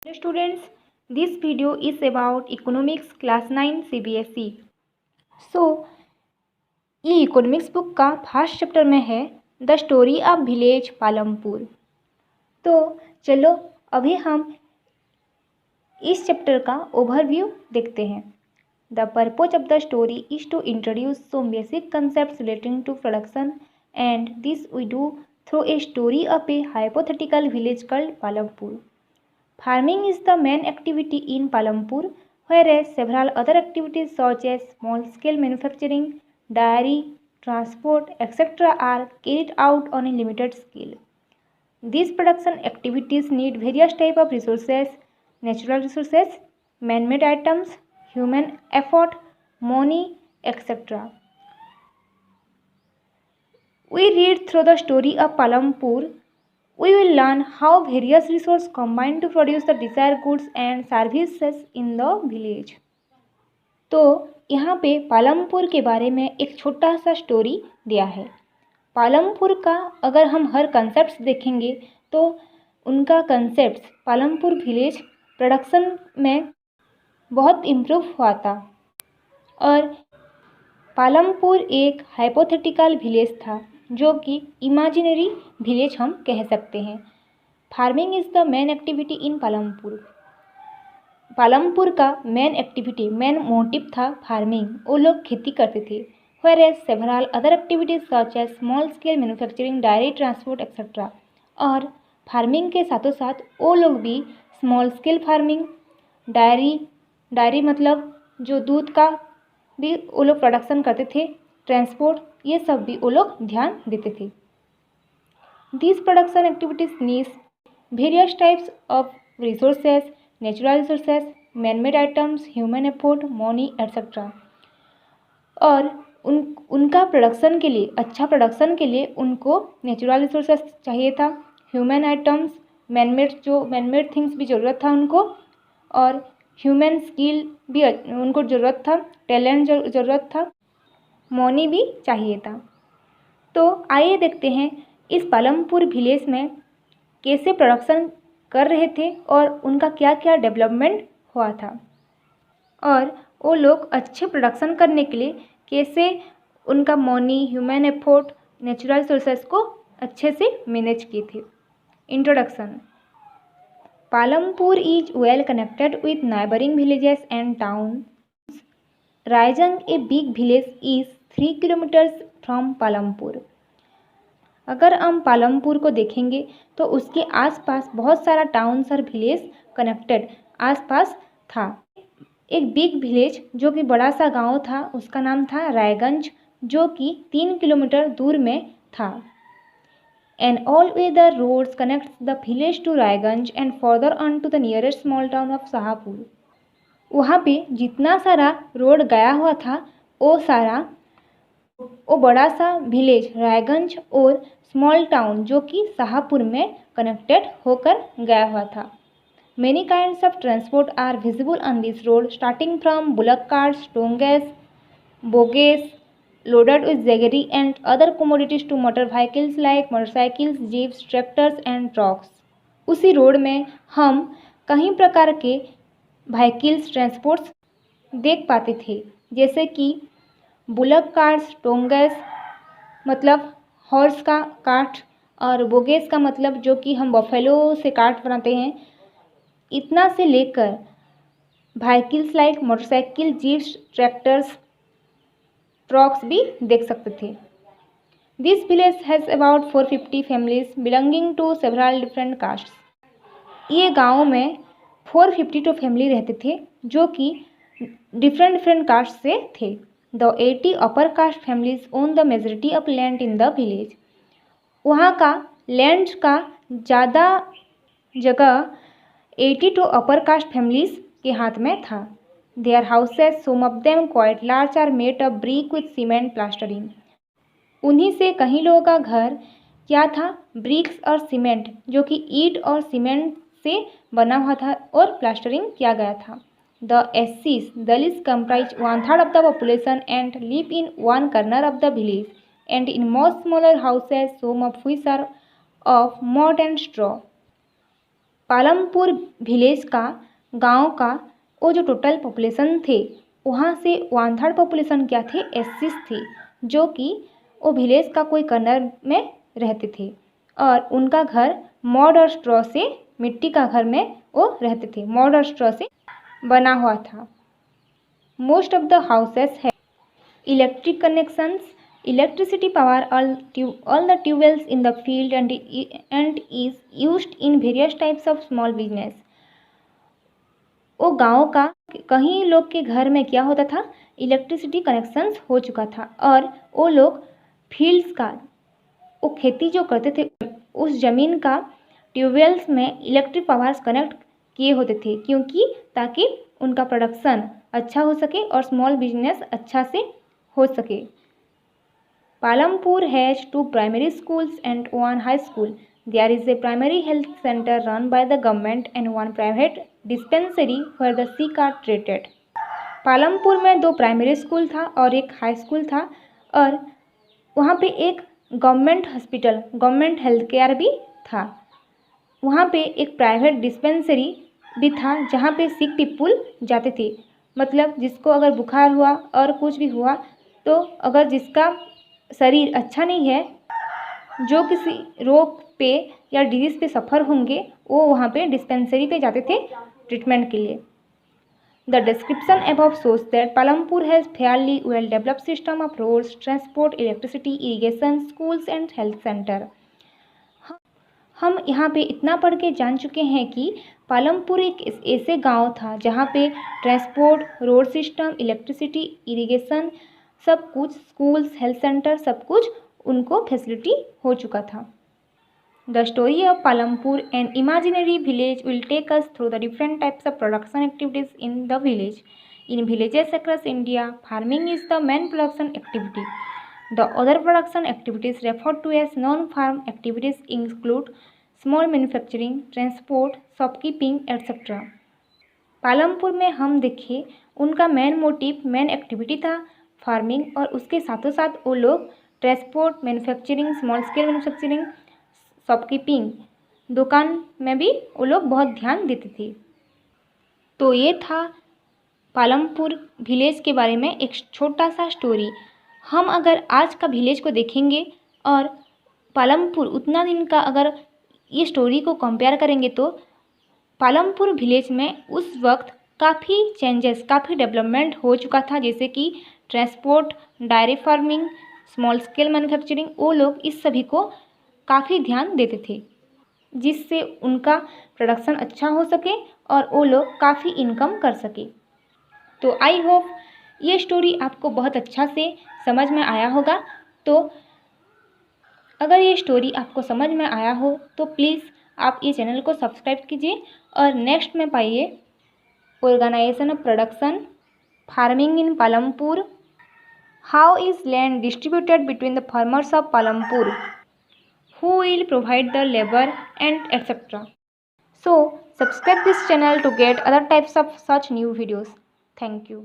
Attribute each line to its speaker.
Speaker 1: Hello students, this video is about economics class 9 CBSE. ये economics book का first chapter में है the story of village Palampur. तो चलो अभी हम इस चैप्टर का ओवरव्यू देखते हैं। The purpose of the story is to introduce some basic concepts relating to production and this we do through a story of a hypothetical village called Palampur. Farming is the main activity in Palampur, whereas several other activities such as small-scale manufacturing, dairy, transport, etc. are carried out on a limited scale. These production activities need various types of resources, natural resources, man-made items, human effort, money, etc. We read through the story of Palampur. We will learn how various resources combine to produce the desired goods and services in the village. तो यहाँ पे पालमपुर के बारे में एक छोटा सा story दिया है। पालमपुर का अगर हम हर कंसेप्ट देखेंगे तो उनका कंसेप्ट पालमपुर विलेज प्रोडक्शन में बहुत इम्प्रूव हुआ था और पालमपुर एक हाइपोथेटिकल विलेज था जो कि इमेजिनरी विलेज हम कह सकते हैं। Farming is the main activity in Palampur. Palampur का मेन मोटिव था फार्मिंग। वो लोग खेती करते थे। whereas several other activities such as small scale manufacturing, dairy transport etc. और फार्मिंग के साथों साथ वो लोग भी स्मॉल स्केल फार्मिंग, डायरी मतलब जो दूध का भी वो लोग प्रोडक्शन करते थे, ट्रांसपोर्ट, ये सब भी वो लोग ध्यान देते थे। This production activities needs various types of resources, natural resources, man-made items, human effort, money etcetera. और उनका प्रोडक्शन के लिए, अच्छा प्रोडक्शन के लिए उनको नेचुरल रिसोर्सेज चाहिए था, ह्यूमन आइटम्स, मैन-मेड थिंग्स भी ज़रूरत था उनको, और ह्यूमन स्किल भी उनको ज़रूरत था, टैलेंट ज़रूरत था, मनी भी चाहिए था। तो आइए देखते हैं इस पालमपुर विलेज में कैसे प्रोडक्शन कर रहे थे और उनका क्या क्या डेवलपमेंट हुआ था और वो लोग अच्छे प्रोडक्शन करने के लिए कैसे उनका money, human effort, natural resources को अच्छे से मैनेज किए थे। Introduction. Palampur is well connected with neighbouring villages and town. Raiganj a big village is 3 kilometres from Palampur. अगर हम पालमपुर को देखेंगे तो उसके आसपास बहुत सारा टाउन्स और विलेज कनेक्टेड आसपास था। एक बिग विलेज जो कि बड़ा सा गांव था, उसका नाम था रायगंज, जो कि 3 किलोमीटर दूर में था। And all weather roads connects the village to Raiganj and further on to the nearest small town of Shahpur. वहाँ पे जितना सारा रोड गया हुआ था वो बड़ा सा विलेज रायगंज और स्मॉल टाउन जो कि शाहपुर में कनेक्टेड होकर गया हुआ था। Many kinds of transport are visible on this road, starting from bullock carts, donkeys, bogies loaded with jaggery and other commodities to motor vehicles like motorcycles, jeeps, tractors and trucks. उसी road में हम कई प्रकार के vehicles, transports देख पाते थे, जैसे कि बुलक कार्ट्स, डोंगेस मतलब हॉर्स का कार्ट, और बोगेस का मतलब जो कि हम बफेलो से कार्ट बनाते हैं, इतना से लेकर vehicles like motorcycle, jeeps, tractors, trucks भी देख सकते थे। This village has about 450 families belonging to several different castes. ये गाँव में 452 फैमिली रहते थे जो कि डिफरेंट कास्ट से थे। The 80 upper caste families own the majority of land in the village. वहाँ का लैंड का ज़्यादा जगह 82 अपर कास्ट फैमिलीज के हाथ में था। Their houses, some of them quite large, are made of brick with cement plastering. उन्हीं से कहीं लोगों का घर क्या था, ब्रिक्स और सीमेंट, जो कि ईंट और सीमेंट से बना हुआ था और प्लास्टरिंग किया गया था। The SCs, Dalits comprise 1/3 of the population and live in one corner of the village and in most smaller houses, some of which are of mud and straw. Palampur village का गांव का वो जो टोटल पॉपुलेशन थे वहाँ से 1/3 population क्या थे, एससीज थे, जो कि वो विलेज का कोई कॉर्नर में रहते थे और उनका घर मॉड और स्ट्रॉ से, मिट्टी का घर में वो रहते थे, मॉड और स्ट्रॉ से बना हुआ था। मोस्ट ऑफ द हाउसेस है electric connections, electricity power all the tubewells in the field and is used in various types of small business। वो गांव का कहीं लोग के घर में क्या होता था, इलेक्ट्रिसिटी कनेक्शंस हो चुका था और वो लोग फील्ड्स का, वो खेती जो करते थे उस ज़मीन का ट्यूबवेल्स में इलेक्ट्रिक पावर्स कनेक्ट किए होते थे, क्योंकि ताकि उनका प्रोडक्शन अच्छा हो सके और स्मॉल बिजनेस अच्छा से हो सके। Palampur has 2 primary schools and 1 high school. There is a primary health center run by the government and 1 private dispensary where the sick are treated। Palampur में 2 प्राइमरी स्कूल था और एक हाई स्कूल था और वहाँ पे एक government hospital, government health care भी था। वहाँ पे एक प्राइवेट डिस्पेंसरी भी था जहाँ पे सिक पीपुल जाते थे, मतलब जिसको अगर बुखार हुआ और कुछ भी हुआ तो अगर जिसका शरीर अच्छा नहीं है, जो किसी रोग पे या डिजीज़ पे सफ़र होंगे, वो वहाँ पे डिस्पेंसरी पे जाते थे ट्रीटमेंट के लिए। The description above shows that Palampur has fairly well developed system of roads, transport, electricity, irrigation, schools and health center। हम यहाँ पे इतना पढ़ के जान चुके हैं कि पालमपुर एक ऐसे गांव था जहाँ पे transport, road system, electricity, irrigation, सब कुछ, स्कूल्स, हेल्थ सेंटर, सब कुछ उनको फैसिलिटी हो चुका था। The story of Palampur an imaginary village will take us through the different types of production activities in the village. In villages across India farming is the main production activity. The other production activities refer to as non farm activities include small manufacturing, transport, shopkeeping etcetera. Palampur में हम देखें उनका main motive, main activity था farming और उसके साथों साथ वो लोग transport, manufacturing, small scale manufacturing, shopkeeping, दुकान में भी वो लोग बहुत ध्यान देते थे। तो ये था पालमपुर विलेज के बारे में एक छोटा सा स्टोरी। हम अगर आज का विलेज को देखेंगे और पालमपुर उतना दिन का अगर ये स्टोरी को कंपेयर करेंगे तो पालमपुर विलेज में उस वक्त काफ़ी चेंजेस, काफ़ी डेवलपमेंट हो चुका था, जैसे कि transport, diary farming, small scale manufacturing, वो लोग इस सभी को काफ़ी ध्यान देते थे, जिससे उनका प्रोडक्शन अच्छा हो सके और वो लोग काफ़ी इनकम कर सके। तो आई होप ये स्टोरी आपको बहुत अच्छा से समझ में आया होगा। तो अगर ये स्टोरी आपको समझ में आया हो तो प्लीज़ आप ये चैनल को सब्सक्राइब कीजिए और नेक्स्ट में पाइए organisation of production, farming in Palampur, how is land distributed between the farmers of Palampur, who will provide the labor and etc. So subscribe this channel to get other types of such new videos. Thank you.